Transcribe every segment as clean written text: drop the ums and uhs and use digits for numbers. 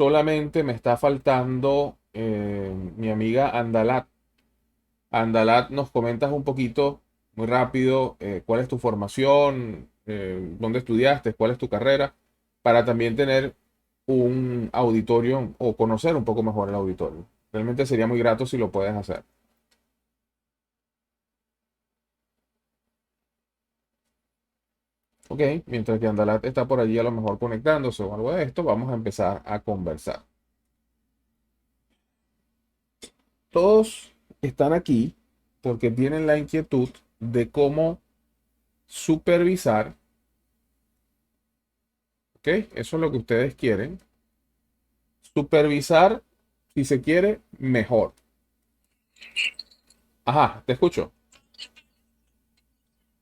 Solamente me está faltando mi amiga Andalat. Andalat, nos comentas un poquito, muy rápido, cuál es tu formación, dónde estudiaste, cuál es tu carrera, para también tener un auditorio o conocer un poco mejor el auditorio. Realmente sería muy grato si lo puedes hacer. Ok, mientras que Andalat está por allí a lo mejor conectándose o algo de esto, vamos a empezar a conversar. Todos están aquí porque tienen la inquietud de cómo supervisar, ¿ok? Eso es lo que ustedes quieren. Supervisar, si se quiere, mejor. Ajá, te escucho.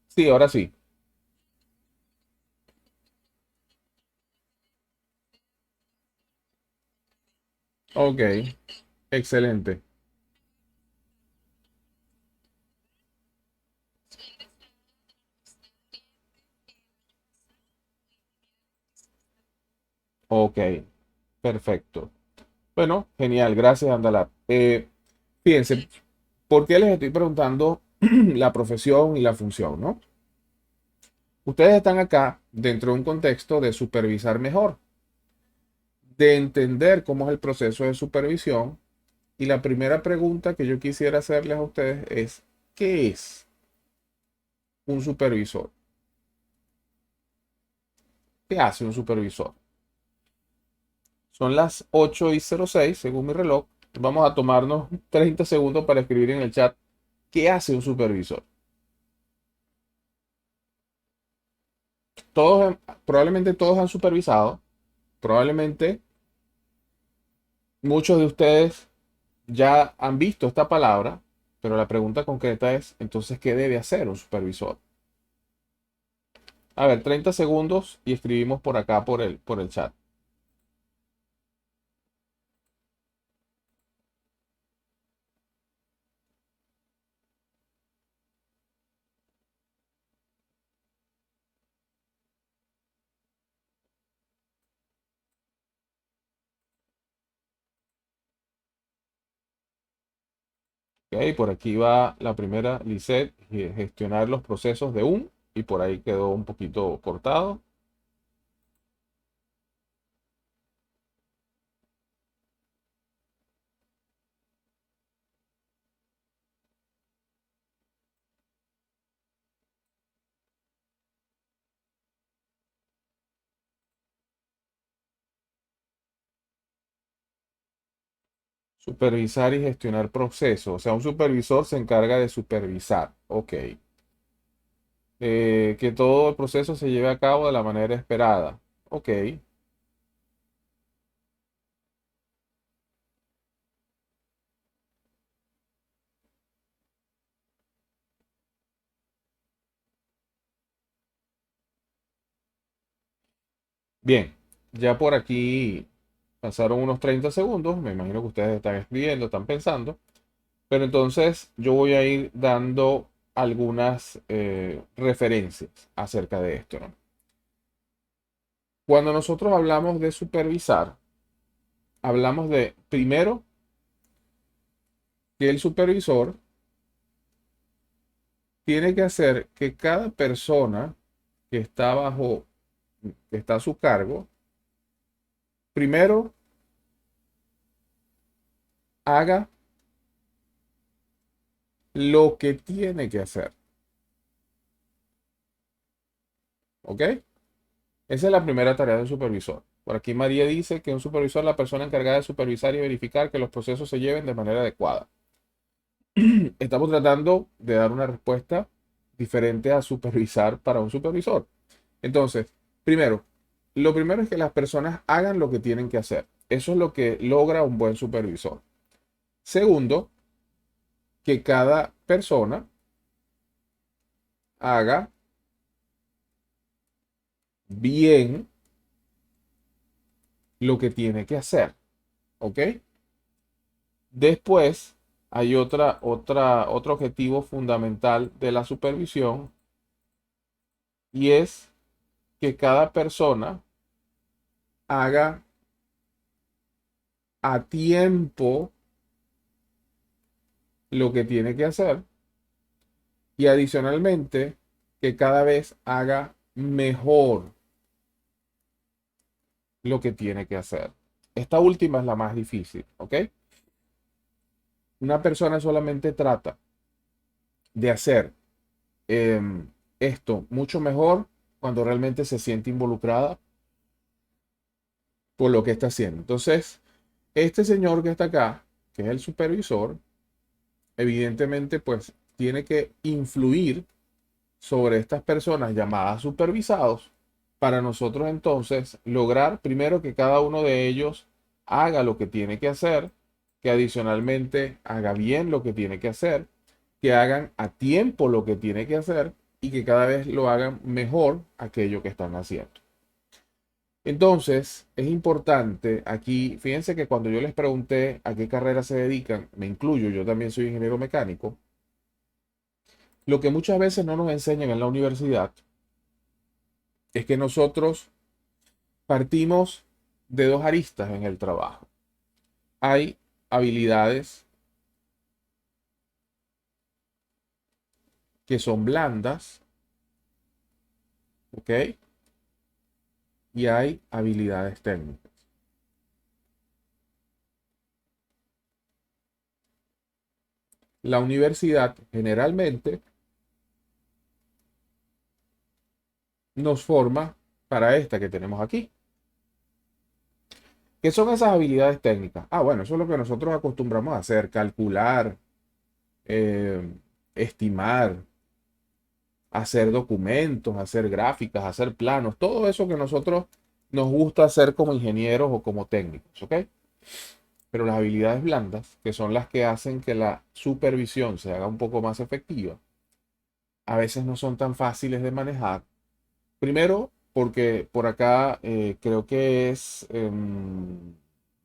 Sí, ahora sí. Ok, excelente. Ok, perfecto. Bueno, genial, gracias, Andala. Fíjense, ¿por qué les estoy preguntando la profesión y la función, no? Ustedes están acá dentro de un contexto de supervisar mejor, de entender cómo es el proceso de supervisión. Y la primera pregunta que yo quisiera hacerles a ustedes es, ¿qué es un supervisor? ¿Qué hace un supervisor? Son las 8:06 según mi reloj. Vamos a tomarnos 30 segundos para escribir en el chat qué hace un supervisor. Todos, probablemente todos han supervisado, probablemente muchos de ustedes ya han visto esta palabra, pero la pregunta concreta es, entonces, ¿qué debe hacer un supervisor? A ver, 30 segundos y escribimos por acá por el chat. Ok, por aquí va la primera, Lisette, gestionar los procesos de un, y por ahí quedó un poquito cortado. Supervisar y gestionar procesos. O sea, un supervisor se encarga de supervisar. Ok. Que todo el proceso se lleve a cabo de la manera esperada. Ok. Bien. Ya por aquí pasaron unos 30 segundos. Me imagino que ustedes están escribiendo, están pensando. Pero entonces yo voy a ir dando algunas referencias acerca de esto, ¿no? Cuando nosotros hablamos de supervisar, hablamos de, primero, que el supervisor tiene que hacer que cada persona que está bajo, que está a su cargo, primero haga lo que tiene que hacer. ¿Ok? Esa es la primera tarea del supervisor. Por aquí María dice que un supervisor es la persona encargada de supervisar y verificar que los procesos se lleven de manera adecuada. Estamos tratando de dar una respuesta diferente a supervisar para un supervisor. Entonces, primero, lo primero es que las personas hagan lo que tienen que hacer. Eso es lo que logra un buen supervisor. Segundo, que cada persona haga bien lo que tiene que hacer. ¿Ok? Después, hay otro objetivo fundamental de la supervisión y es que cada persona haga a tiempo lo que tiene que hacer y adicionalmente que cada vez haga mejor lo que tiene que hacer. Esta última es la más difícil, ¿ok? Una persona solamente trata de hacer eh, esto mucho mejor cuando realmente se siente involucrada por lo que está haciendo. Entonces, este señor que está acá, que es el supervisor, evidentemente pues tiene que influir sobre estas personas llamadas supervisados para nosotros entonces lograr primero que cada uno de ellos haga lo que tiene que hacer, que adicionalmente haga bien lo que tiene que hacer, que hagan a tiempo lo que tiene que hacer y que cada vez lo hagan mejor aquello que están haciendo. Entonces, es importante aquí, fíjense que cuando yo les pregunté a qué carrera se dedican, me incluyo, yo también soy ingeniero mecánico, lo que muchas veces no nos enseñan en la universidad es que nosotros partimos de dos aristas en el trabajo. Hay habilidades que son blandas, ¿ok? Y hay habilidades técnicas. La universidad generalmente nos forma para esta que tenemos aquí. ¿Qué son esas habilidades técnicas? Ah, bueno, eso es lo que nosotros acostumbramos a hacer, calcular, eh, estimar, hacer documentos, hacer gráficas, hacer planos, todo eso que nosotros nos gusta hacer como ingenieros o como técnicos, ¿ok? Pero las habilidades blandas, que son las que hacen que la supervisión se haga un poco más efectiva, a veces no son tan fáciles de manejar. Primero, porque por acá creo que es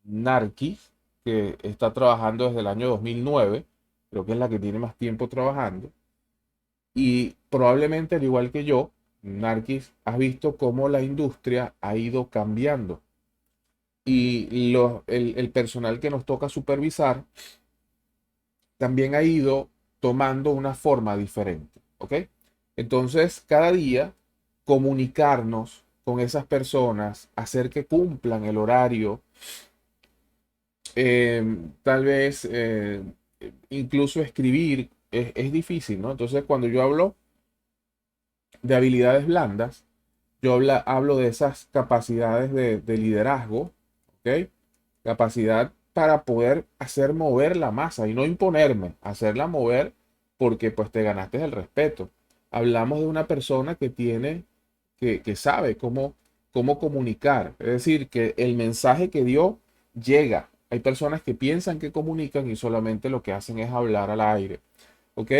Narquis, que está trabajando desde el año 2009, creo que es la que tiene más tiempo trabajando. Y probablemente, al igual que yo, Narquis, has visto cómo la industria ha ido cambiando. Y el personal que nos toca supervisar también ha ido tomando una forma diferente. ¿Ok? Entonces, cada día comunicarnos con esas personas, hacer que cumplan el horario, tal vez incluso escribir es difícil, ¿no? Entonces, cuando yo hablo de habilidades blandas, yo hablo de esas capacidades de liderazgo, ¿ok? Capacidad para poder hacer mover la masa y no imponerme, hacerla mover porque pues te ganaste el respeto. Hablamos de una persona que tiene, que sabe cómo comunicar, es decir, que el mensaje que dio llega. Hay personas que piensan que comunican y solamente lo que hacen es hablar al aire. ¿Ok?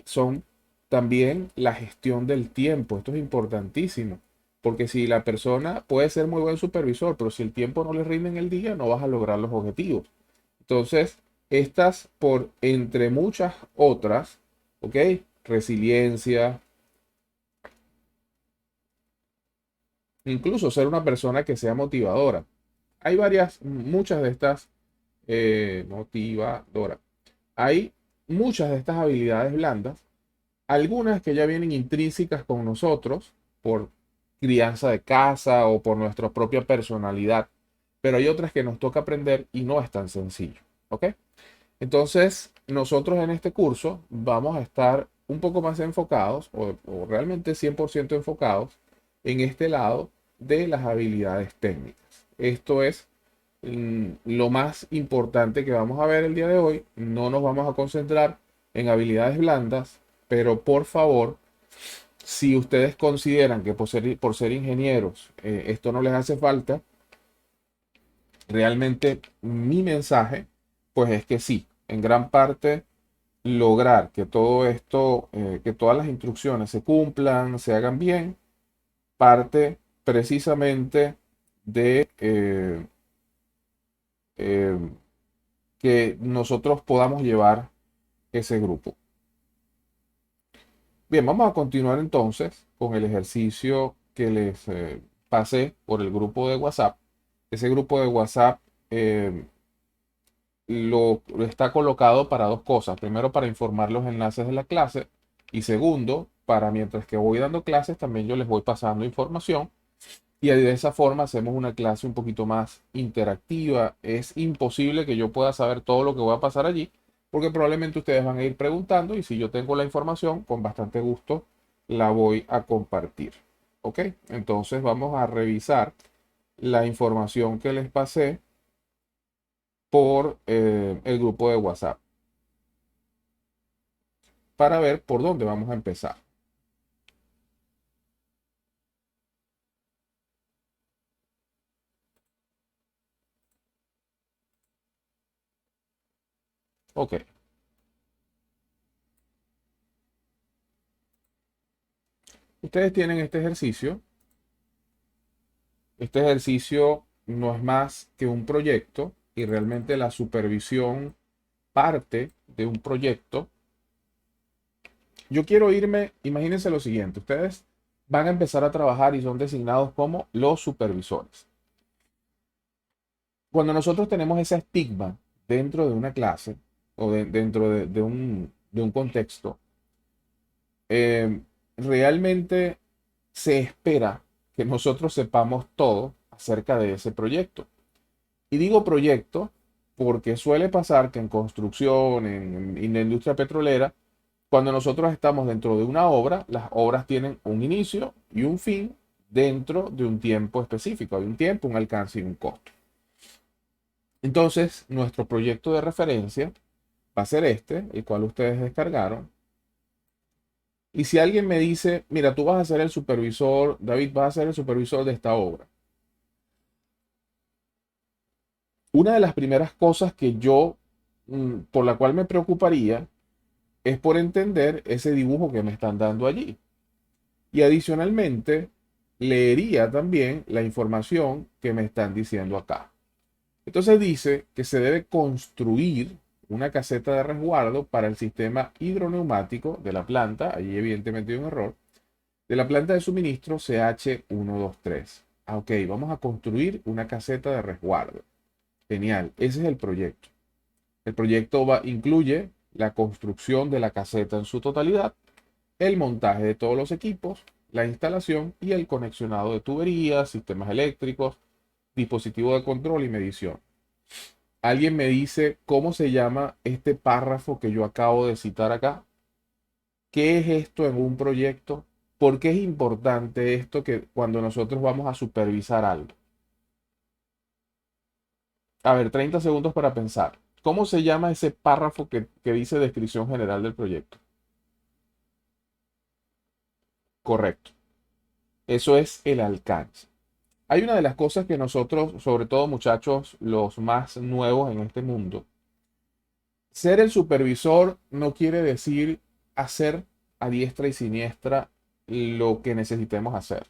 Son también la gestión del tiempo. Esto es importantísimo. Porque si la persona puede ser muy buen supervisor, pero si el tiempo no le rinde en el día, no vas a lograr los objetivos. Entonces, estas por entre muchas otras, ¿ok? Resiliencia, incluso ser una persona que sea motivadora. Hay muchas de estas motivadoras. Hay muchas de estas habilidades blandas, algunas que ya vienen intrínsecas con nosotros por crianza de casa o por nuestra propia personalidad, pero hay otras que nos toca aprender y no es tan sencillo, ¿ok? Entonces, nosotros en este curso vamos a estar un poco más enfocados o realmente 100% enfocados en este lado de las habilidades técnicas. Esto es lo más importante que vamos a ver el día de hoy. No nos vamos a concentrar en habilidades blandas, pero por favor, si ustedes consideran que por ser ingenieros esto no les hace falta, realmente mi mensaje pues es que sí, en gran parte lograr que todo esto, que todas las instrucciones se cumplan, se hagan bien, parte precisamente de eh, que nosotros podamos llevar ese grupo. Bien, vamos a continuar entonces con el ejercicio que les pasé por el grupo de WhatsApp. Ese grupo de WhatsApp lo está colocado para dos cosas. Primero, para informar los enlaces de la clase. Y segundo, para mientras que voy dando clases, también yo les voy pasando información. Y de esa forma hacemos una clase un poquito más interactiva. Es imposible que yo pueda saber todo lo que voy a pasar allí, porque probablemente ustedes van a ir preguntando y si yo tengo la información, con bastante gusto la voy a compartir. ¿Ok? Entonces vamos a revisar la información que les pasé por el grupo de WhatsApp para ver por dónde vamos a empezar. Ok. Ustedes tienen este ejercicio. Este ejercicio no es más que un proyecto y realmente la supervisión parte de un proyecto. Yo quiero irme, imagínense lo siguiente, ustedes van a empezar a trabajar y son designados como los supervisores. Cuando nosotros tenemos ese estigma dentro de una clase o dentro de un contexto, realmente se espera que nosotros sepamos todo acerca de ese proyecto. Y digo proyecto porque suele pasar que en construcción, en la industria petrolera, cuando nosotros estamos dentro de una obra, las obras tienen un inicio y un fin dentro de un tiempo específico. Hay un tiempo, un alcance y un costo. Entonces, nuestro proyecto de referencia va a ser este, el cual ustedes descargaron. Y si alguien me dice, mira, tú vas a ser el supervisor, David, vas a ser el supervisor de esta obra. Una de las primeras cosas que yo, por la cual me preocuparía, es por entender ese dibujo que me están dando allí. Y adicionalmente, leería también la información que me están diciendo acá. Entonces dice que se debe construir una caseta de resguardo para el sistema hidroneumático de la planta, allí evidentemente hay un error, de la planta de suministro CH123. Ah, ok, vamos a construir una caseta de resguardo. Genial, ese es el proyecto. El proyecto incluye la construcción de la caseta en su totalidad, el montaje de todos los equipos, la instalación y el conexionado de tuberías, sistemas eléctricos, dispositivos de control y medición. Alguien me dice cómo se llama este párrafo que yo acabo de citar acá. ¿Qué es esto en un proyecto? ¿Por qué es importante esto que cuando nosotros vamos a supervisar algo? A ver, 30 segundos para pensar. ¿Cómo se llama ese párrafo que dice descripción general del proyecto? Correcto. Eso es el alcance. Hay una de las cosas que nosotros, sobre todo muchachos, los más nuevos en este mundo, ser el supervisor no quiere decir hacer a diestra y siniestra lo que necesitemos hacer.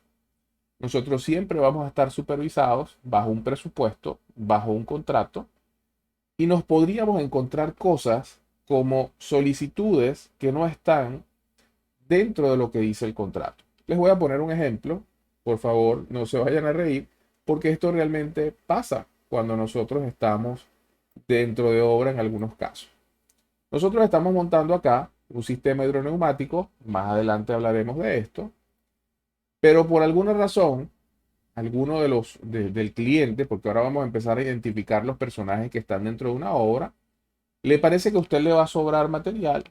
Nosotros siempre vamos a estar supervisados bajo un presupuesto, bajo un contrato, y nos podríamos encontrar cosas como solicitudes que no están dentro de lo que dice el contrato. Les voy a poner un ejemplo, por favor, no se vayan a reír, porque esto realmente pasa cuando nosotros estamos dentro de obra en algunos casos. Nosotros estamos montando acá un sistema hidroneumático, más adelante hablaremos de esto, pero por alguna razón, alguno del cliente, porque ahora vamos a empezar a identificar los personajes que están dentro de una obra, le parece que a usted le va a sobrar material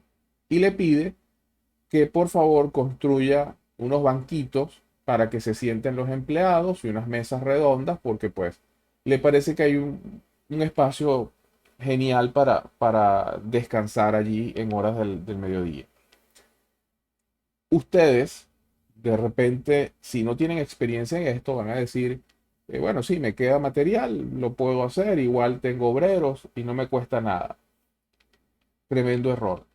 y le pide que por favor construya unos banquitos para que se sienten los empleados y unas mesas redondas, porque pues le parece que hay un espacio genial para descansar allí en horas del mediodía. Ustedes, de repente, si no tienen experiencia en esto, van a decir, bueno, sí, me queda material, lo puedo hacer, igual tengo obreros y no me cuesta nada. Tremendo error.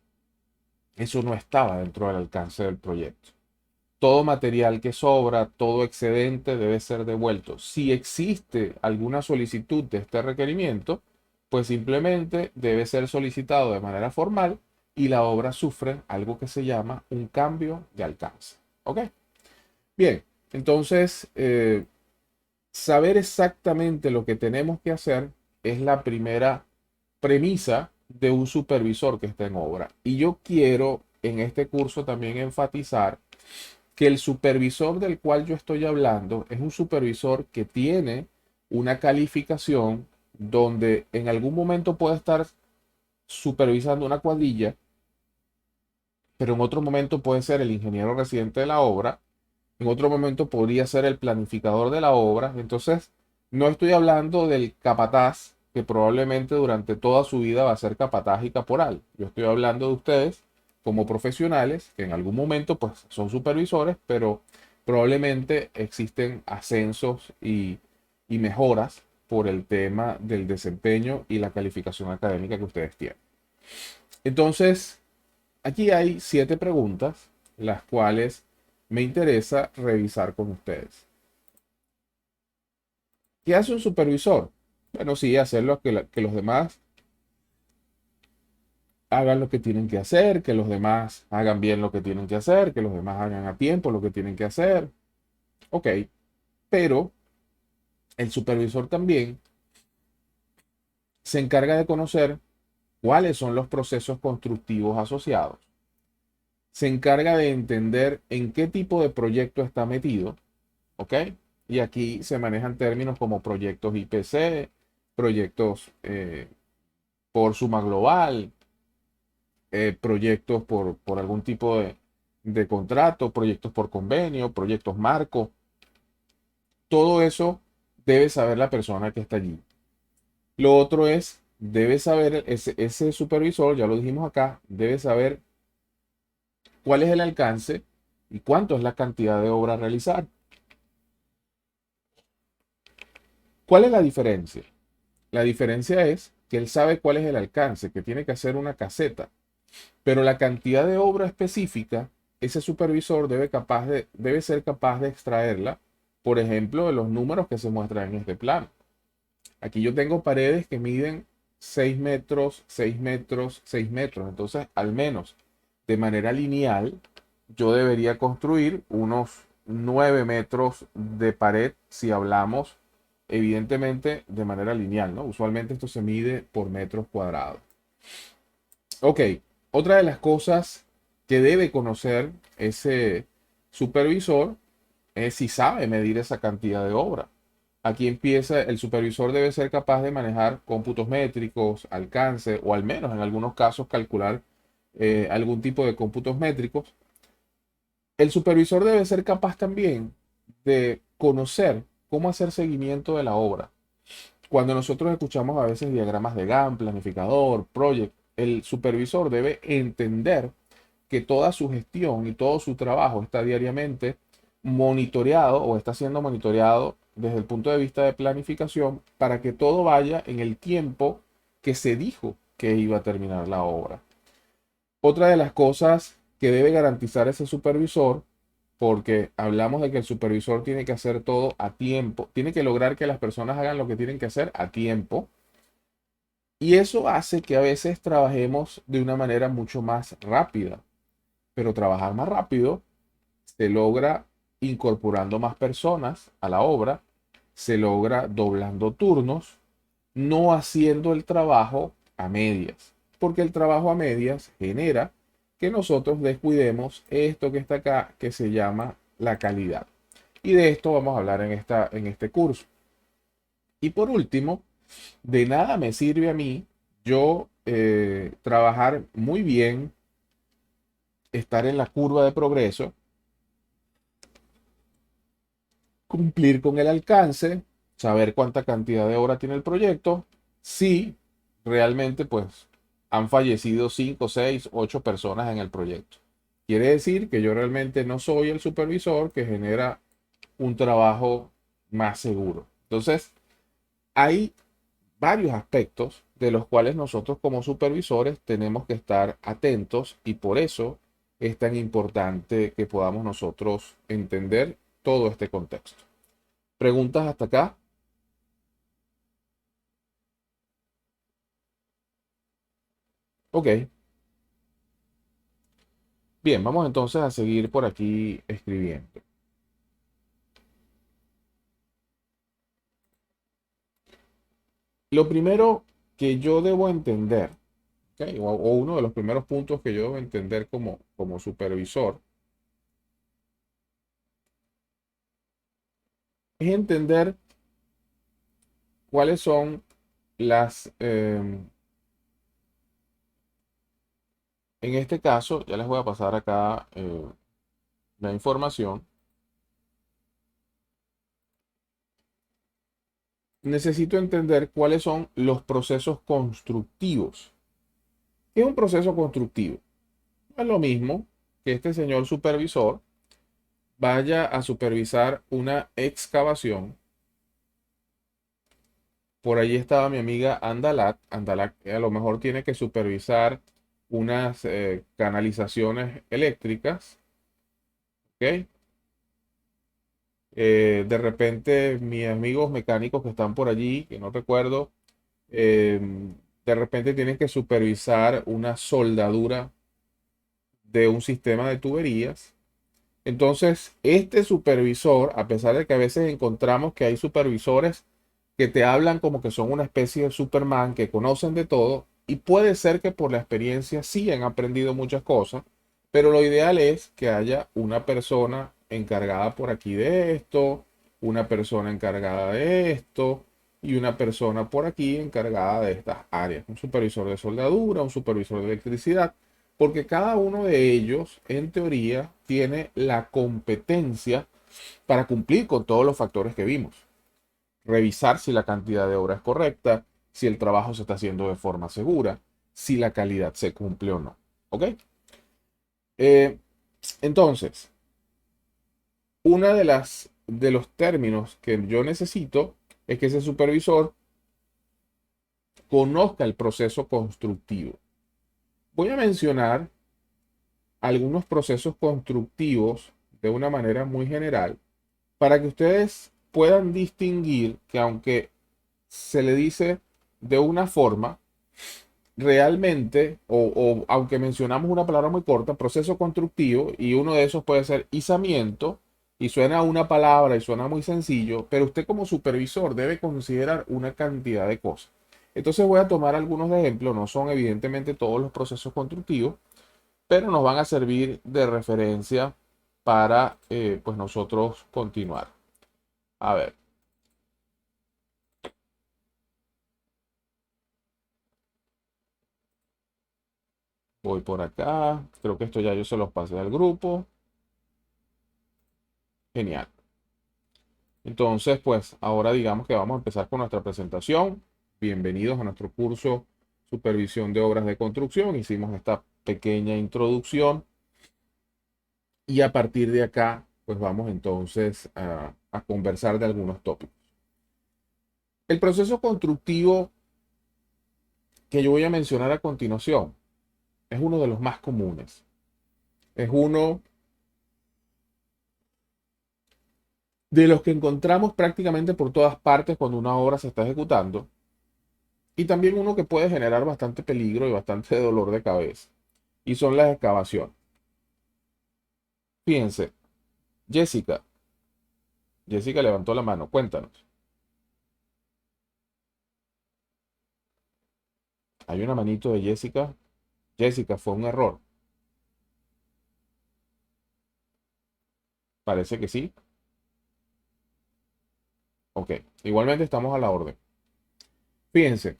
Eso no estaba dentro del alcance del proyecto. Todo material que sobra, todo excedente debe ser devuelto. Si existe alguna solicitud de este requerimiento, pues simplemente debe ser solicitado de manera formal y la obra sufre algo que se llama un cambio de alcance. ¿Ok? Bien, entonces saber exactamente lo que tenemos que hacer es la primera premisa de un supervisor que está en obra. Y yo quiero en este curso también enfatizar que el supervisor del cual yo estoy hablando es un supervisor que tiene una calificación donde en algún momento puede estar supervisando una cuadrilla, pero en otro momento puede ser el ingeniero residente de la obra, en otro momento podría ser el planificador de la obra. Entonces, no estoy hablando del capataz, que probablemente durante toda su vida va a ser capataz y caporal. Yo estoy hablando de ustedes como profesionales, que en algún momento pues son supervisores, pero probablemente existen ascensos y mejoras por el tema del desempeño y la calificación académica que ustedes tienen. Entonces, aquí hay 7 preguntas, las cuales me interesa revisar con ustedes. ¿Qué hace un supervisor? Bueno, sí, hacerlo que los demás hagan lo que tienen que hacer, que los demás hagan bien lo que tienen que hacer, que los demás hagan a tiempo lo que tienen que hacer. Ok, pero el supervisor también se encarga de conocer cuáles son los procesos constructivos asociados. Se encarga de entender en qué tipo de proyecto está metido. ¿Ok? Y aquí se manejan términos como proyectos IPC, proyectos por suma global, proyectos por algún tipo de contrato, proyectos por convenio, proyectos marco. Todo eso debe saber la persona que está allí. Lo otro es, debe saber, ese supervisor, ya lo dijimos acá, debe saber cuál es el alcance y cuánto es la cantidad de obra a realizar. ¿Cuál es la diferencia? La diferencia es que él sabe cuál es el alcance, que tiene que hacer una caseta, pero la cantidad de obra específica, ese supervisor debe ser capaz de extraerla, por ejemplo, de los números que se muestran en este plano. Aquí yo tengo paredes que miden 6 metros, 6 metros, 6 metros. Entonces, al menos de manera lineal, yo debería construir unos 9 metros de pared si hablamos, evidentemente, de manera lineal, ¿no? Usualmente esto se mide por metros cuadrados. Ok, otra de las cosas que debe conocer ese supervisor es si sabe medir esa cantidad de obra. Aquí empieza, el supervisor debe ser capaz de manejar cómputos métricos, alcance o al menos en algunos casos calcular algún tipo de cómputos métricos. El supervisor debe ser capaz también de conocer cómo hacer seguimiento de la obra. Cuando nosotros escuchamos a veces diagramas de Gantt, planificador, project, el supervisor debe entender que toda su gestión y todo su trabajo está diariamente monitoreado o está siendo monitoreado desde el punto de vista de planificación para que todo vaya en el tiempo que se dijo que iba a terminar la obra. Otra de las cosas que debe garantizar ese supervisor, porque hablamos de que el supervisor tiene que hacer todo a tiempo, tiene que lograr que las personas hagan lo que tienen que hacer a tiempo. Y eso hace que a veces trabajemos de una manera mucho más rápida. Pero trabajar más rápido se logra incorporando más personas a la obra, se logra doblando turnos, no haciendo el trabajo a medias, porque el trabajo a medias genera que nosotros descuidemos esto que está acá, que se llama la calidad. Y de esto vamos a hablar en este curso. Y por último, de nada me sirve a mí yo trabajar muy bien, estar en la curva de progreso, cumplir con el alcance, saber cuánta cantidad de obra tiene el proyecto, si realmente pues han fallecido 5, 6, 8 personas en el proyecto. Quiere decir que yo realmente no soy el supervisor que genera un trabajo más seguro. Entonces, hay varios aspectos de los cuales nosotros como supervisores tenemos que estar atentos y por eso es tan importante que podamos nosotros entender todo este contexto. ¿Preguntas hasta acá? Ok. Bien, vamos entonces a seguir por aquí escribiendo. Lo primero que yo debo entender, ¿ok? O uno de los primeros puntos que yo debo entender como supervisor, es entender cuáles son las, en este caso, ya les voy a pasar acá la información. Necesito entender cuáles son los procesos constructivos. ¿Qué es un proceso constructivo? No es lo mismo que este señor supervisor vaya a supervisar una excavación. Por allí estaba mi amiga Andalat. Andalat a lo mejor tiene que supervisar unas canalizaciones eléctricas. ¿Ok? De repente mis amigos mecánicos que están por allí, que no recuerdo, eh, de repente tienen que supervisar una soldadura de un sistema de tuberías. Entonces, este supervisor, a pesar de que a veces encontramos que hay supervisores que te hablan como que son una especie de Superman, que conocen de todo, y puede ser que por la experiencia sí han aprendido muchas cosas, pero lo ideal es que haya una persona encargada por aquí de esto, una persona encargada de esto y una persona por aquí encargada de estas áreas, un supervisor de soldadura, un supervisor de electricidad, porque cada uno de ellos, en teoría, tiene la competencia para cumplir con todos los factores que vimos. Revisar si la cantidad de obra es correcta, si el trabajo se está haciendo de forma segura, si la calidad se cumple o no. ¿Ok? Eh, entonces, una de los términos que yo necesito es que ese supervisor conozca el proceso constructivo. Voy a mencionar algunos procesos constructivos de una manera muy general para que ustedes puedan distinguir que aunque se le dice de una forma, realmente, o aunque mencionamos una palabra muy corta, proceso constructivo, y uno de esos puede ser izamiento, y suena a una palabra y suena muy sencillo, pero usted como supervisor debe considerar una cantidad de cosas. Entonces voy a tomar algunos ejemplos, no son evidentemente todos los procesos constructivos, pero nos van a servir de referencia para pues nosotros continuar. A ver, voy por acá, creo que esto ya yo se los pasé al grupo. Genial. Entonces, pues ahora digamos que vamos a empezar con nuestra presentación. Bienvenidos a nuestro curso Supervisión de Obras de Construcción. Hicimos esta pequeña introducción y a partir de acá, pues vamos entonces a conversar de algunos tópicos. El proceso constructivo que yo voy a mencionar a continuación es uno de los más comunes. Es uno de los que encontramos prácticamente por todas partes cuando una obra se está ejecutando y también uno que puede generar bastante peligro y bastante dolor de cabeza. Y son las excavaciones. Fíjense, Jessica, Jessica levantó la mano, cuéntanos. Hay una manito de Jessica. Jessica, fue un error. Parece que sí. Ok, igualmente estamos a la orden. Fíjense,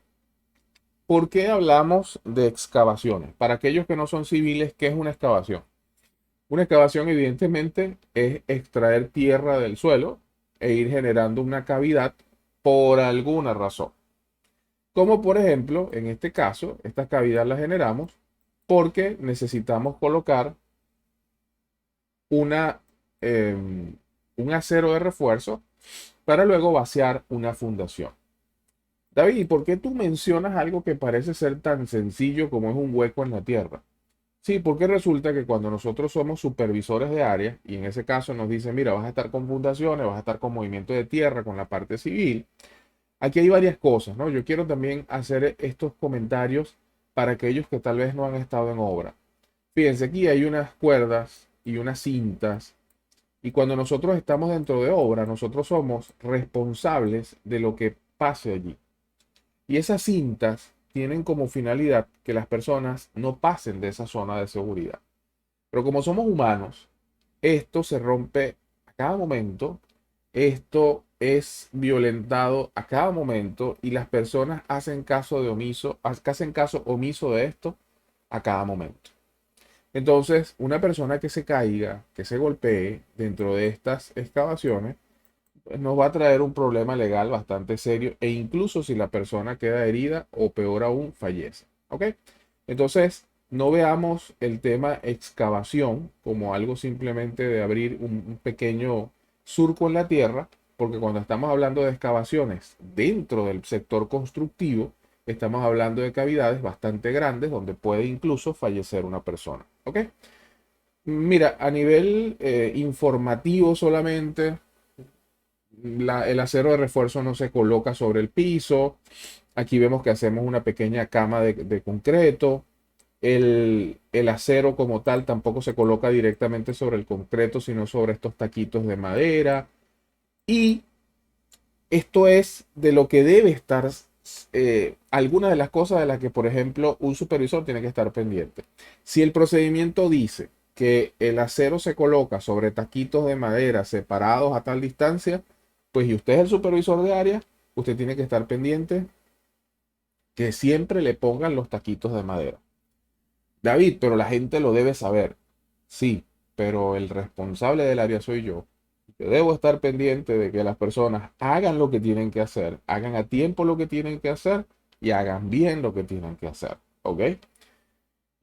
¿por qué hablamos de excavaciones? Para aquellos que no son civiles, ¿qué es una excavación? Una excavación evidentemente es extraer tierra del suelo e ir generando una cavidad por alguna razón. Como por ejemplo, en este caso, esta cavidad la generamos porque necesitamos colocar una, un acero de refuerzo para luego vaciar una fundación. David, ¿y por qué tú mencionas algo que parece ser tan sencillo como es un hueco en la tierra? Sí, porque resulta que cuando nosotros somos supervisores de área, y en ese caso nos dicen, mira, vas a estar con fundaciones, vas a estar con movimiento de tierra, con la parte civil, aquí hay varias cosas, ¿no? Yo quiero también hacer estos comentarios para aquellos que tal vez no han estado en obra. Fíjense, aquí hay unas cuerdas y unas cintas, y cuando nosotros estamos dentro de obra, nosotros somos responsables de lo que pase allí. Y esas cintas tienen como finalidad que las personas no pasen de esa zona de seguridad. Pero como somos humanos, esto se rompe a cada momento, esto es violentado a cada momento y las personas hacen caso omiso de esto a cada momento. Entonces, una persona que se caiga, que se golpee dentro de estas excavaciones, pues nos va a traer un problema legal bastante serio e incluso si la persona queda herida o peor aún fallece. ¿Ok? Entonces, no veamos el tema excavación como algo simplemente de abrir un pequeño surco en la tierra, porque cuando estamos hablando de excavaciones dentro del sector constructivo, estamos hablando de cavidades bastante grandes donde puede incluso fallecer una persona. ¿Ok? Mira, a nivel informativo solamente, el acero de refuerzo no se coloca sobre el piso. Aquí vemos que hacemos una pequeña cama de concreto. El acero como tal tampoco se coloca directamente sobre el concreto, sino sobre estos taquitos de madera. Y esto es de lo que debe estar, algunas de las cosas de las que, por ejemplo, un supervisor tiene que estar pendiente. Si el procedimiento dice que el acero se coloca sobre taquitos de madera separados a tal distancia, pues y usted es el supervisor de área, usted tiene que estar pendiente que siempre le pongan los taquitos de madera. David, pero la gente lo debe saber. Sí, pero el responsable del área soy yo. Yo debo estar pendiente de que las personas hagan lo que tienen que hacer, hagan a tiempo lo que tienen que hacer y hagan bien lo que tienen que hacer. ¿Ok?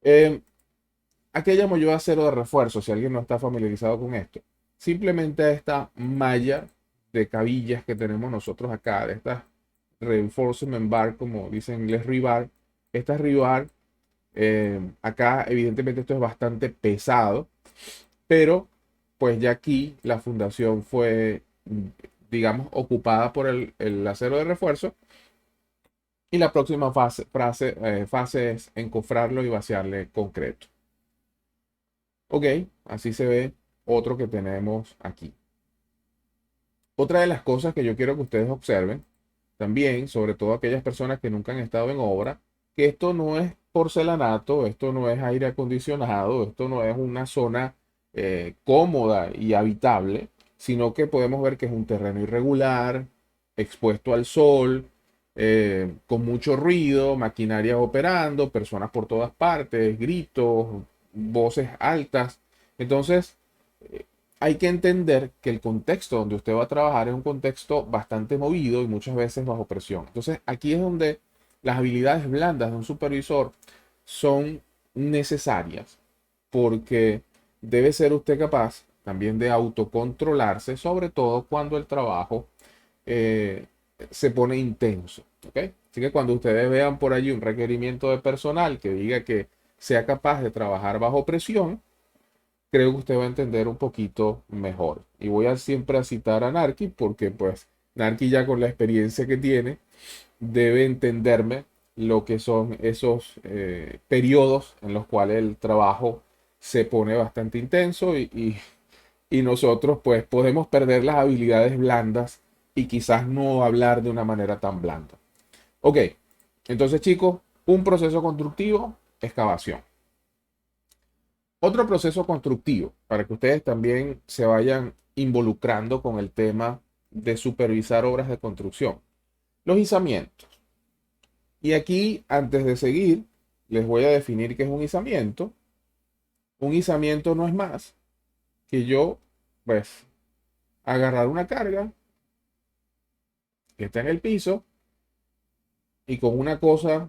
Eh, ¿A qué llamo yo acero de refuerzo? Si alguien no está familiarizado con esto. Simplemente a esta malla de cabillas que tenemos nosotros acá, de estas reinforcement bar, como dice en inglés rebar. Estas rebar, acá evidentemente esto es bastante pesado, pero pues ya aquí la fundación fue, digamos, ocupada por el acero de refuerzo y la próxima fase es encofrarlo y vaciarle concreto. Ok, así se ve otro que tenemos aquí. Otra de las cosas que yo quiero que ustedes observen también, sobre todo aquellas personas que nunca han estado en obra, que esto no es porcelanato, esto no es aire acondicionado, esto no es una zona cómoda y habitable, sino que podemos ver que es un terreno irregular, expuesto al sol, con mucho ruido, maquinaria operando, personas por todas partes, gritos, voces altas. Entonces, hay que entender que el contexto donde usted va a trabajar es un contexto bastante movido y muchas veces bajo presión. Entonces, aquí es donde las habilidades blandas de un supervisor son necesarias porque debe ser usted capaz también de autocontrolarse, sobre todo cuando el trabajo eh, se pone intenso. ¿Ok? Así que cuando ustedes vean por allí un requerimiento de personal que diga que sea capaz de trabajar bajo presión, creo que usted va a entender un poquito mejor. Y voy a siempre a citar a Narki porque pues Narki ya con la experiencia que tiene debe entenderme lo que son esos periodos en los cuales el trabajo se pone bastante intenso y nosotros pues podemos perder las habilidades blandas y quizás no hablar de una manera tan blanda. Ok, entonces chicos, un proceso constructivo, excavación. Otro proceso constructivo, para que ustedes también se vayan involucrando con el tema de supervisar obras de construcción. Los izamientos. Y aquí, antes de seguir, les voy a definir qué es un izamiento. Un izamiento no es más que yo, pues, agarrar una carga que está en el piso y con una cosa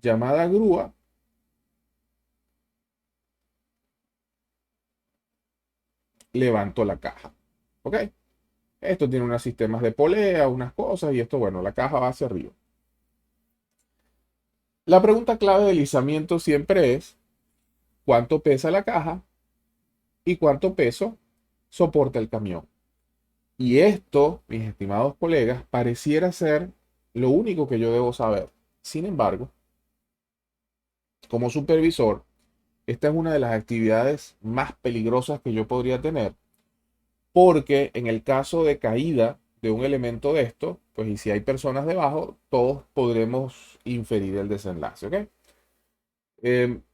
llamada grúa, levanto la caja. ¿Ok? Esto tiene unos sistemas de polea, unas cosas y esto, bueno, la caja va hacia arriba. La pregunta clave del izamiento siempre es cuánto pesa la caja y cuánto peso soporta el camión. Y esto, mis estimados colegas, pareciera ser lo único que yo debo saber. Sin embargo, como supervisor, esta es una de las actividades más peligrosas que yo podría tener, porque en el caso de caída de un elemento de esto, pues y si hay personas debajo, todos podremos inferir el desenlace, ¿ok?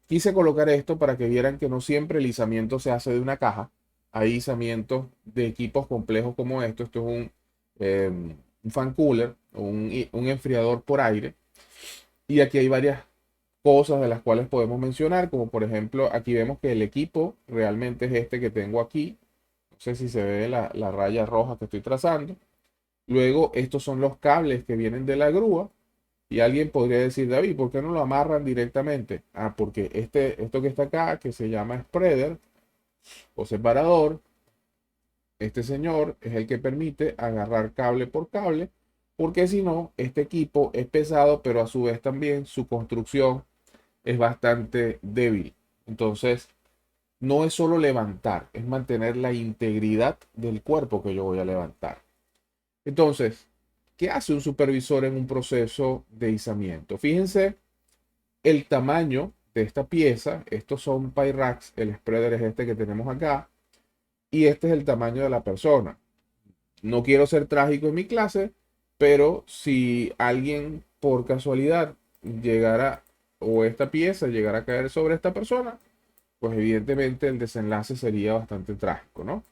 Quise colocar esto para que vieran que no siempre el izamiento se hace de una caja. Hay izamientos de equipos complejos como esto. Esto es un fan cooler, un enfriador por aire. Y aquí hay varias cosas de las cuales podemos mencionar, como por ejemplo, aquí vemos que el equipo realmente es este que tengo aquí. No sé si se ve la raya roja que estoy trazando. Luego, estos son los cables que vienen de la grúa. Y alguien podría decir, David, ¿por qué no lo amarran directamente? Ah, porque esto que está acá, que se llama spreader o separador, este señor es el que permite agarrar cable por cable, porque si no, este equipo es pesado, pero a su vez también su construcción es bastante débil. Entonces, no es solo levantar, es mantener la integridad del cuerpo que yo voy a levantar. Entonces, ¿qué hace un supervisor en un proceso de izamiento? Fíjense el tamaño de esta pieza. Estos son Pyrax, el spreader es este que tenemos acá, y este es el tamaño de la persona. No quiero ser trágico en mi clase, pero si alguien por casualidad llegara o esta pieza llegara a caer sobre esta persona, pues evidentemente el desenlace sería bastante trágico, ¿no?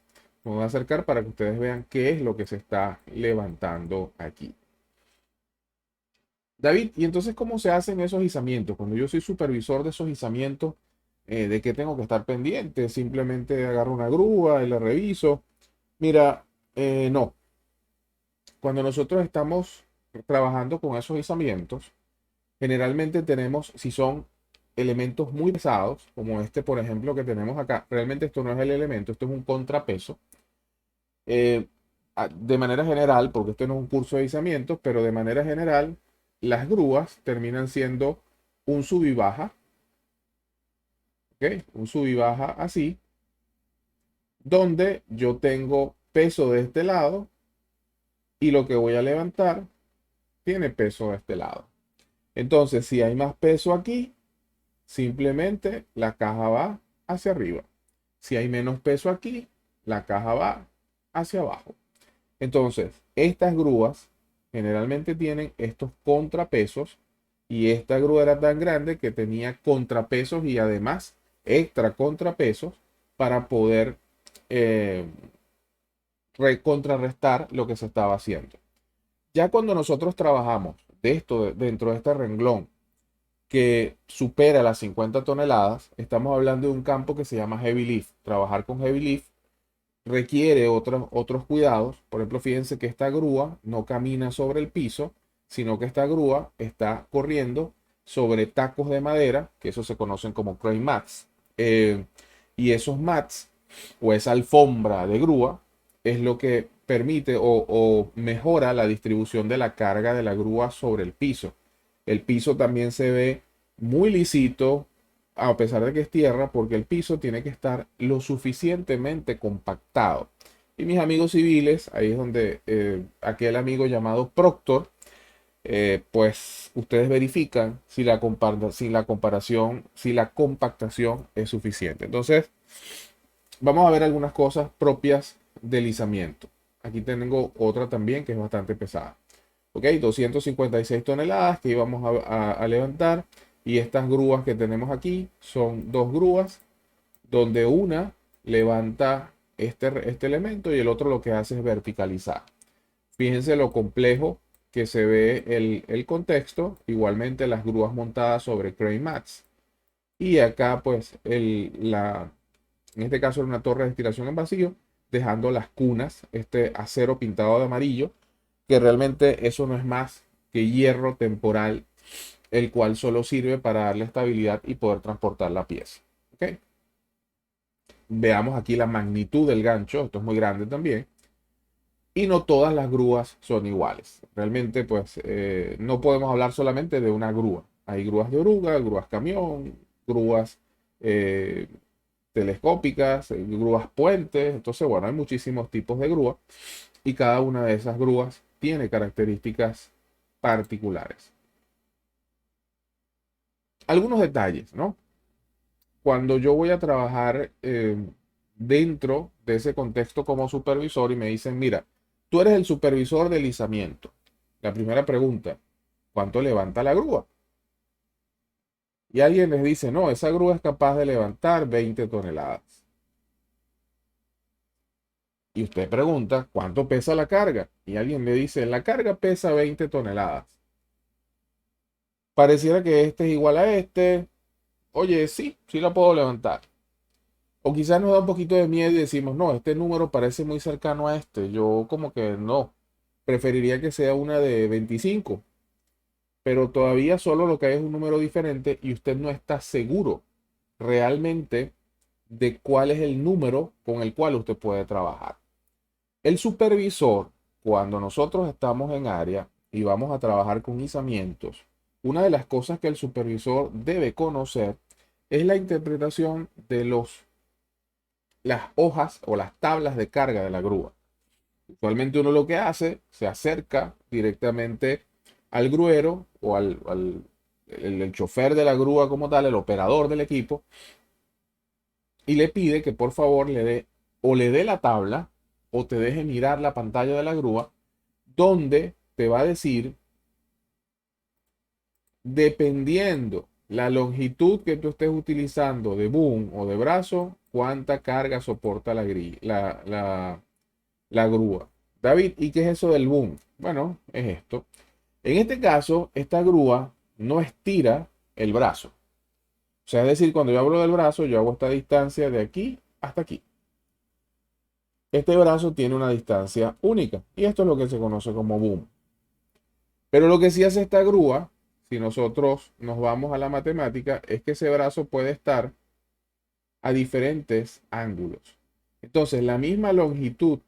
Me voy a acercar para que ustedes vean qué es lo que se está levantando aquí. David, ¿y entonces cómo se hacen esos izamientos? Cuando yo soy supervisor de esos izamientos, ¿de qué tengo que estar pendiente? Simplemente agarro una grúa y la reviso. Mira, no. Cuando nosotros estamos trabajando con esos izamientos, generalmente tenemos, si son elementos muy pesados, como este, por ejemplo, que tenemos acá, realmente esto no es el elemento, esto es un contrapeso. eh, de manera general, porque esto no es un curso de izamientos, pero de manera general, las grúas terminan siendo un sub y baja, ¿ok? Un sub y baja así, donde yo tengo peso de este lado y lo que voy a levantar tiene peso de este lado. Entonces, si hay más peso aquí, simplemente la caja va hacia arriba. Si hay menos peso aquí, la caja va hacia abajo. Entonces, estas grúas generalmente tienen estos contrapesos y esta grúa era tan grande que tenía contrapesos y además extra contrapesos para poder eh, contrarrestar lo que se estaba haciendo. Ya cuando nosotros trabajamos de esto dentro de este renglón que supera las 50 toneladas, estamos hablando de un campo que se llama heavy lift. Trabajar con heavy lift requiere otros cuidados. Por ejemplo, fíjense que esta grúa no camina sobre el piso, sino que esta grúa está corriendo sobre tacos de madera, que eso se conocen como crane mats. Y esos mats o esa alfombra de grúa es lo que permite o mejora la distribución de la carga de la grúa sobre el piso. El piso también se ve muy lisito, a pesar de que es tierra, porque el piso tiene que estar lo suficientemente compactado. Y mis amigos civiles, ahí es donde aquel amigo llamado Proctor, pues ustedes verifican si la comparación, si la compactación es suficiente. Entonces, vamos a ver algunas cosas propias del izamiento. Aquí tengo otra también que es bastante pesada. Ok, 256 toneladas que íbamos a levantar. Y estas grúas que tenemos aquí son dos grúas, donde una levanta este elemento y el otro lo que hace es verticalizar. Fíjense lo complejo que se ve el contexto. Igualmente las grúas montadas sobre crane mats. Y acá pues en este caso era una torre de estiración en vacío, dejando las cunas, este acero pintado de amarillo, que realmente eso no es más que hierro temporal, el cual solo sirve para darle estabilidad y poder transportar la pieza. ¿Ok? Veamos aquí la magnitud del gancho, esto es muy grande también, y no todas las grúas son iguales. Realmente, pues, no podemos hablar solamente de una grúa. Hay grúas de oruga, grúas camión, grúas eh, telescópicas, grúas puentes. Entonces, bueno, hay muchísimos tipos de grúas y cada una de esas grúas tiene características particulares. Algunos detalles, ¿no? Cuando yo voy a trabajar dentro de ese contexto como supervisor y me dicen, mira, Tú eres el supervisor del izamiento. La primera pregunta, ¿cuánto levanta la grúa? Y alguien les dice, no, esa grúa es capaz de levantar 20 toneladas. Y usted pregunta, ¿cuánto pesa la carga? Y alguien le dice, la carga pesa 20 toneladas. Pareciera que este es igual a este. Oye, sí, sí la puedo levantar. O quizás nos da un poquito de miedo y decimos, no, este número parece muy cercano a este. Yo como que no. Preferiría que sea una de 25. Pero todavía solo lo que hay es un número diferente y usted no está seguro realmente de cuál es el número con el cual usted puede trabajar. El supervisor, cuando nosotros estamos en área y vamos a trabajar con izamientos, una de las cosas que el supervisor debe conocer es la interpretación de las hojas o las tablas de carga de la grúa. Usualmente uno lo que hace, se acerca directamente al gruero o el chofer de la grúa como tal, el operador del equipo, y le pide que por favor le dé la tabla o te deje mirar la pantalla de la grúa donde te va a decir, dependiendo la longitud que tú estés utilizando de boom o de brazo, cuánta carga soporta la grúa. David, ¿y qué es eso del boom? Bueno, es esto. En este caso, esta grúa no estira el brazo. O sea, es decir, cuando yo hablo del brazo, yo hago esta distancia de aquí hasta aquí. Este brazo tiene una distancia única y esto es lo que se conoce como boom. Pero lo que sí hace esta grúa, si nosotros nos vamos a la matemática, es que ese brazo puede estar a diferentes ángulos. Entonces, la misma longitud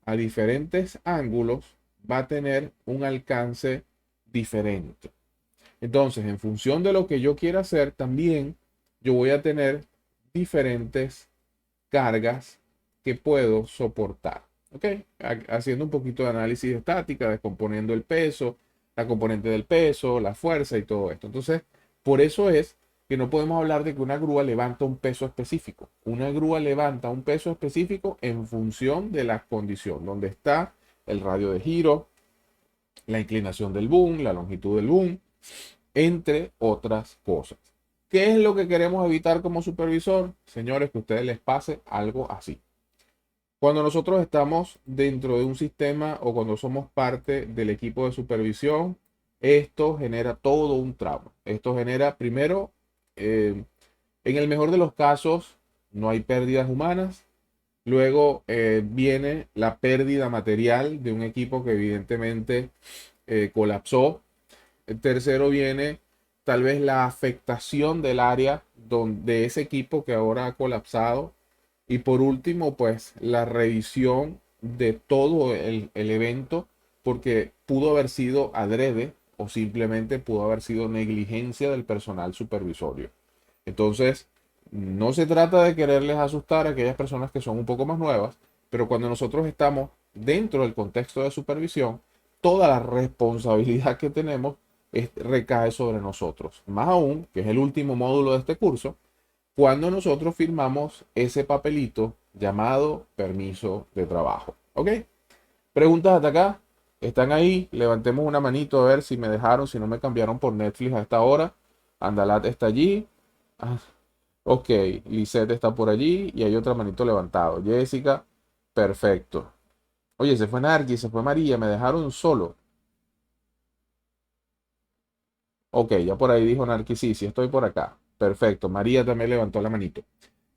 a diferentes ángulos va a tener un alcance diferente. Entonces, en función de lo que yo quiera hacer, también yo voy a tener diferentes cargas que puedo soportar. ¿Ok? Haciendo un poquito de análisis de estática, descomponiendo el peso, la componente del peso, la fuerza y todo esto. Entonces, por eso es que no podemos hablar de que una grúa levanta un peso específico. Una grúa levanta un peso específico en función de la condición, donde está el radio de giro, la inclinación del boom, la longitud del boom, entre otras cosas. ¿Qué es lo que queremos evitar como supervisor? Señores, que a ustedes les pase algo así. Cuando nosotros estamos dentro de un sistema o cuando somos parte del equipo de supervisión, esto genera todo un trauma. Esto genera, primero, en el mejor de los casos, no hay pérdidas humanas. Luego viene la pérdida material de un equipo que evidentemente colapsó. El tercero viene tal vez la afectación del área de ese equipo que ahora ha colapsado. Y por último, pues la revisión de todo el evento, porque pudo haber sido adrede o simplemente pudo haber sido negligencia del personal supervisorio. Entonces, no se trata de quererles asustar a aquellas personas que son un poco más nuevas, pero cuando nosotros estamos dentro del contexto de supervisión, toda la responsabilidad que tenemos recae sobre nosotros. Más aún, que es el último módulo de este curso, cuando nosotros firmamos ese papelito llamado permiso de trabajo. ¿Ok? Preguntas hasta acá. ¿Están ahí? Levantemos una manito a ver si me dejaron, si no me cambiaron por Netflix a esta hora. Andalat está allí. Ah, ok, Lisette está por allí y hay otra manito levantado. Jessica, perfecto. Oye, se fue Nargi, se fue María, me dejaron solo. Ok, ya por ahí dijo Narqui, sí, sí estoy por acá. Perfecto, María también levantó la manito.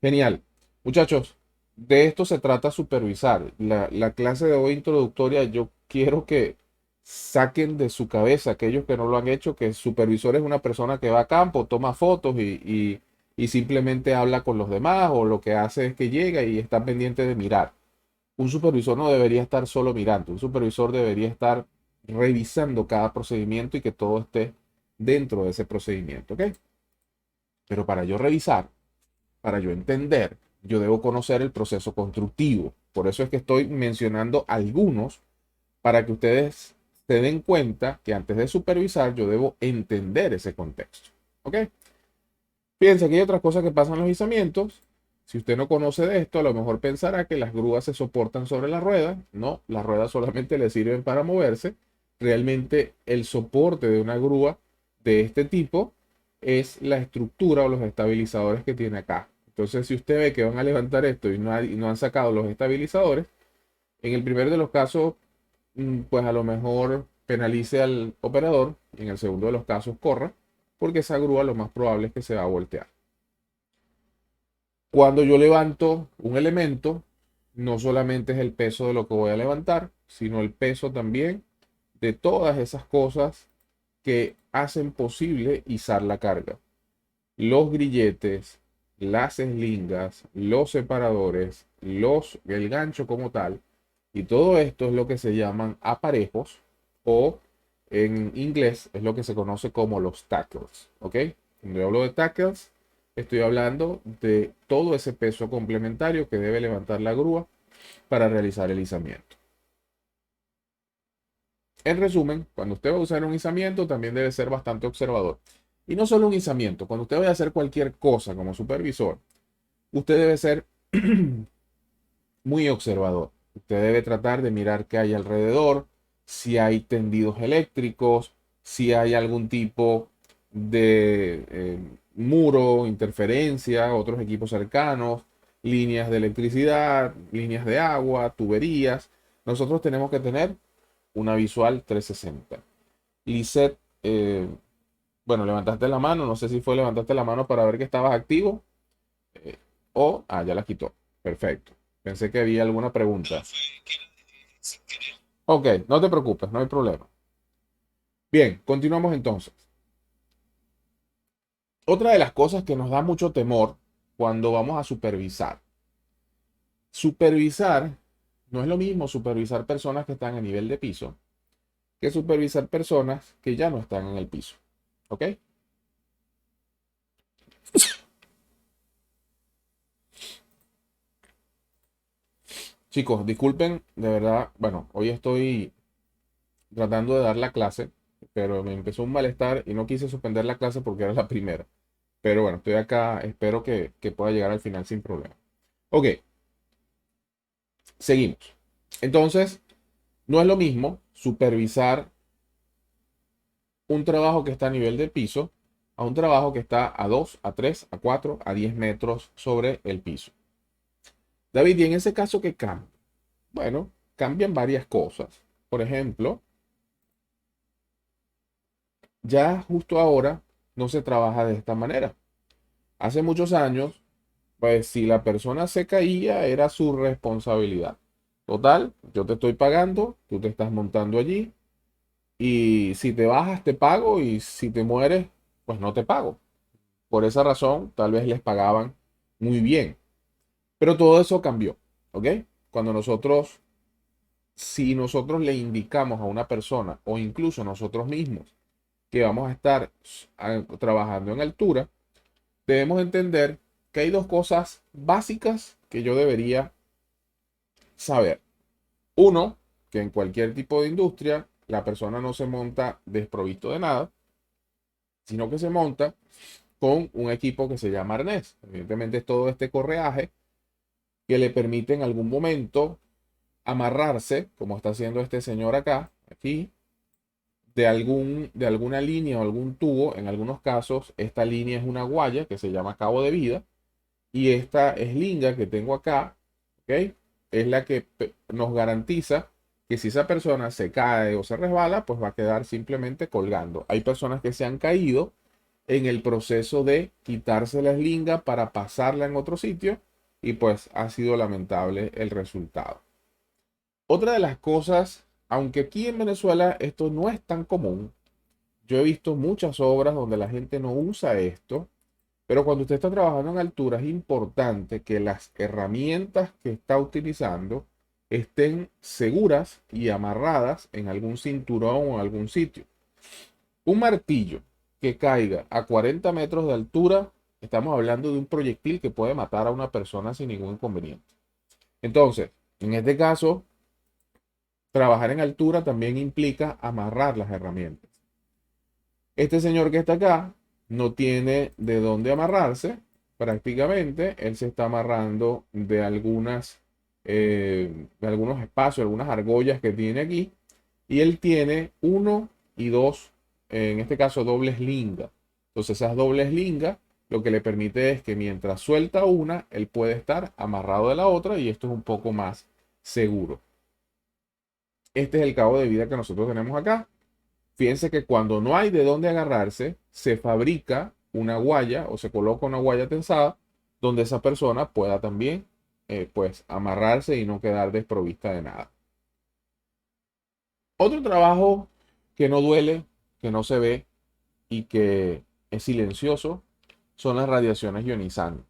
Genial. Muchachos, de esto se trata supervisar. La clase de hoy introductoria, yo quiero que saquen de su cabeza aquellos que no lo han hecho, que el supervisor es una persona que va a campo, toma fotos y simplemente habla con los demás o lo que hace es que llega y está pendiente de mirar. Un supervisor no debería estar solo mirando, un supervisor debería estar revisando cada procedimiento y que todo esté dentro de ese procedimiento, ¿ok? Pero para yo revisar, para yo entender, yo debo conocer el proceso constructivo. Por eso es que estoy mencionando algunos para que ustedes se den cuenta que antes de supervisar yo debo entender ese contexto, ¿ok? Fíjense que hay otras cosas que pasan en los izamientos. Si usted no conoce de esto, a lo mejor pensará que las grúas se soportan sobre las ruedas. No, las ruedas solamente le sirven para moverse. Realmente el soporte de una grúa de este tipo es la estructura o los estabilizadores que tiene acá. Entonces, si usted ve que van a levantar esto y no han sacado los estabilizadores, en el primer de los casos, pues a lo mejor penalice al operador, y en el segundo de los casos corra, porque esa grúa lo más probable es que se va a voltear. Cuando yo levanto un elemento, no solamente es el peso de lo que voy a levantar, sino el peso también de todas esas cosas que hacen posible izar la carga. Los grilletes, las eslingas, los separadores, el gancho como tal, y todo esto es lo que se llaman aparejos o en inglés es lo que se conoce como los tackles, ¿ok? Cuando yo hablo de tackles, estoy hablando de todo ese peso complementario que debe levantar la grúa para realizar el izamiento. En resumen, cuando usted va a usar un izamiento, también debe ser bastante observador. Y no solo un izamiento, cuando usted vaya a hacer cualquier cosa como supervisor, usted debe ser muy observador. Usted debe tratar de mirar qué hay alrededor, si hay tendidos eléctricos, si hay algún tipo de muro, interferencia, otros equipos cercanos, líneas de electricidad, líneas de agua, tuberías. Nosotros tenemos que tener una visual 360. Lisette, bueno, levantaste la mano, no sé si fue levantaste la mano para ver que estabas activo eh, ya la quitó. Perfecto. Pensé que había alguna pregunta. Ok, no te preocupes, no hay problema. Bien, continuamos entonces. Otra de las cosas que nos da mucho temor cuando vamos a supervisar. Supervisar no es lo mismo supervisar personas que están a nivel de piso que supervisar personas que ya no están en el piso. ¿Ok? Chicos, disculpen, de verdad, bueno, hoy estoy tratando de dar la clase, pero me empezó un malestar y no quise suspender la clase porque era la primera. Pero bueno, estoy acá, espero que pueda llegar al final sin problema. Ok, seguimos. Entonces, no es lo mismo supervisar un trabajo que está a nivel del piso a un trabajo que está a 2, a 3, a 4, a 10 metros sobre el piso. David, ¿y en ese caso qué cambia? Bueno, cambian varias cosas. Por ejemplo, ya justo ahora no se trabaja de esta manera. Hace muchos años, pues si la persona se caía, era su responsabilidad. Total, yo te estoy pagando, tú te estás montando allí y si te bajas te pago y si te mueres, pues no te pago. Por esa razón, tal vez les pagaban muy bien. Pero todo eso cambió, ¿ok? Cuando nosotros, si nosotros le indicamos a una persona o incluso nosotros mismos que vamos a estar trabajando en altura, debemos entender que hay dos cosas básicas que yo debería saber. Uno, que en cualquier tipo de industria la persona no se monta desprovisto de nada, sino que se monta con un equipo que se llama arnés. Evidentemente es todo este correaje que le permite en algún momento amarrarse, como está haciendo este señor acá, aquí, de alguna línea o algún tubo. En algunos casos, esta línea es una guaya que se llama cabo de vida. Y esta eslinga que tengo acá, ¿ok? Es la que nos garantiza que si esa persona se cae o se resbala, pues va a quedar simplemente colgando. Hay personas que se han caído en el proceso de quitarse la eslinga para pasarla en otro sitio y pues ha sido lamentable el resultado. Otra de las cosas, aunque aquí en Venezuela esto no es tan común, yo he visto muchas obras donde la gente no usa esto, pero cuando usted está trabajando en altura es importante que las herramientas que está utilizando estén seguras y amarradas en algún cinturón o en algún sitio. Un martillo que caiga a 40 metros de altura, estamos hablando de un proyectil que puede matar a una persona sin ningún inconveniente. Entonces, en este caso, trabajar en altura también implica amarrar las herramientas. Este señor que está acá no tiene de dónde amarrarse, prácticamente él se está amarrando de algunos espacios, algunas argollas que tiene aquí, y él tiene uno y dos, en este caso dobles lingas. Entonces esas dobles lingas lo que le permite es que mientras suelta una, él puede estar amarrado de la otra y esto es un poco más seguro. Este es el cabo de vida que nosotros tenemos acá. Fíjense que cuando no hay de dónde agarrarse, se fabrica una guaya o se coloca una guaya tensada donde esa persona pueda también pues amarrarse y no quedar desprovista de nada. Otro trabajo que no duele, que no se ve y que es silencioso son las radiaciones ionizantes.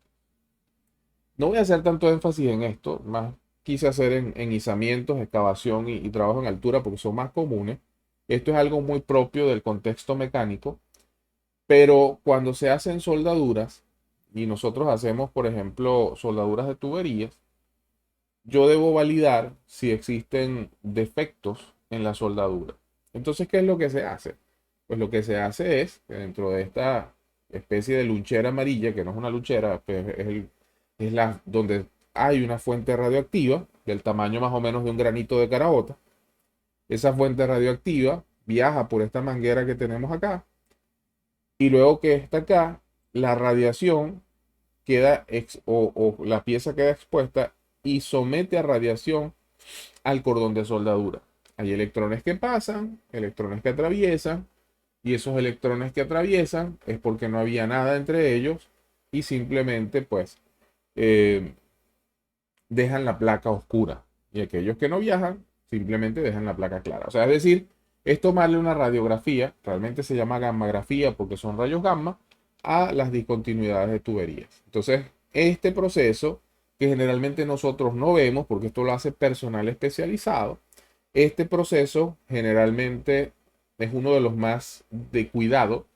No voy a hacer tanto énfasis en esto, más quise hacer en izamientos, excavación y trabajo en altura porque son más comunes. Esto es algo muy propio del contexto mecánico, pero cuando se hacen soldaduras y nosotros hacemos, por ejemplo, soldaduras de tuberías, yo debo validar si existen defectos en la soldadura. Entonces, ¿qué es lo que se hace? Pues lo que se hace es que dentro de esta especie de lunchera amarilla, que no es una lunchera, pues es la donde hay una fuente radioactiva del tamaño más o menos de un granito de caraota. Esa fuente radioactiva viaja por esta manguera que tenemos acá y luego que está acá, la radiación o la pieza queda expuesta y somete a radiación al cordón de soldadura. Hay electrones que pasan, electrones que atraviesan, y esos electrones que atraviesan es porque no había nada entre ellos y simplemente pues eh, dejan la placa oscura. Y aquellos que no viajan simplemente dejan la placa clara. O sea, es decir, es tomarle una radiografía, realmente se llama gammagrafía porque son rayos gamma, a las discontinuidades de tuberías. Entonces, este proceso que generalmente nosotros no vemos porque esto lo hace personal especializado, este proceso generalmente es uno de los más de cuidado,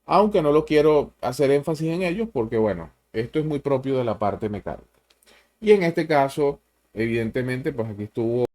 aunque no lo quiero hacer énfasis en ellos porque, bueno, esto es muy propio de la parte mecánica. Y en este caso, evidentemente, pues aquí estuvo